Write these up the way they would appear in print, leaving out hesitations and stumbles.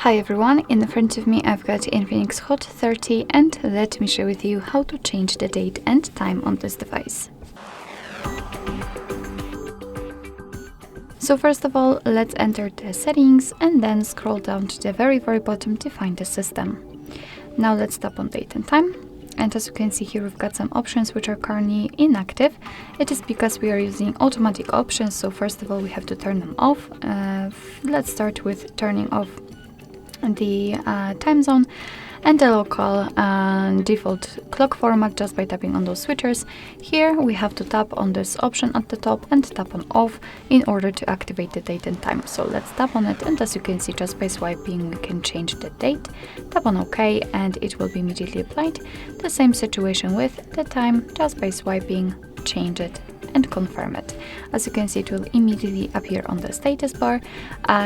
Hi everyone, in front of me I've got Infinix Hot 30 and let me share with you how to change the date and time on this device. So first of all, let's enter the settings and then scroll down to the very bottom to find the system. Now let's tap on date and time. And as you can see here, we've got some options which are currently inactive. It is because we are using automatic options, so first of all we have to turn them off. Let's start with turning off the time zone and the local default clock format just by tapping on those switchers. Here we have to tap on this option at the top and tap on off in order to activate the date and time. So let's tap on it, and as you can see, just by swiping we can change the date. Tap on OK and it will be immediately applied. The same situation with the time, just by swiping, change it and confirm it. As you can see, it will immediately appear on the status bar.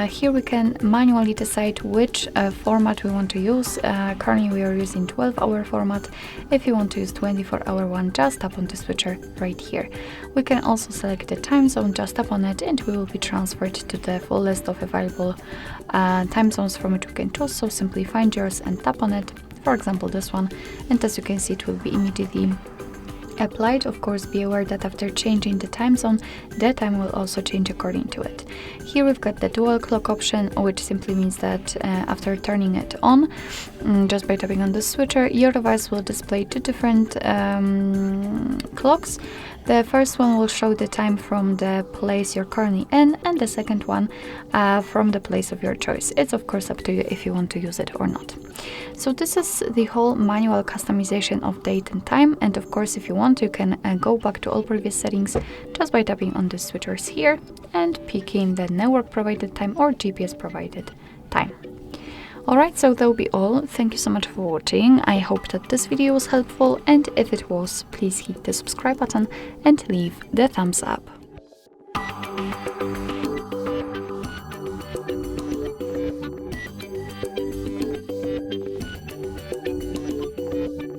Here we can manually decide which format we want to use. Currently we are using 12-hour format. If you want to use 24-hour one, just tap on the switcher right here. We can also select the time zone, just tap on it and we will be transferred to the full list of available time zones from which we can choose. So simply find yours and tap on it, for example this one, and as you can see, it will be immediately applied. Of course, be aware that after changing the time zone, the time will also change according to it. Here we've got the dual clock option, which simply means that after turning it on, just by tapping on the switcher, your device will display two different clocks. The first one will show the time from the place you're currently in, and the second one from the place of your choice. It's of course up to you if you want to use it or not. So this is the whole manual customization of date and time, and of course if you want you can go back to all previous settings just by tapping on the switchers here and picking the network provided time or GPS provided time. Alright, so that will be all. Thank you so much for watching. I hope that this video was helpful, and if it was, please hit the subscribe button and leave the thumbs up.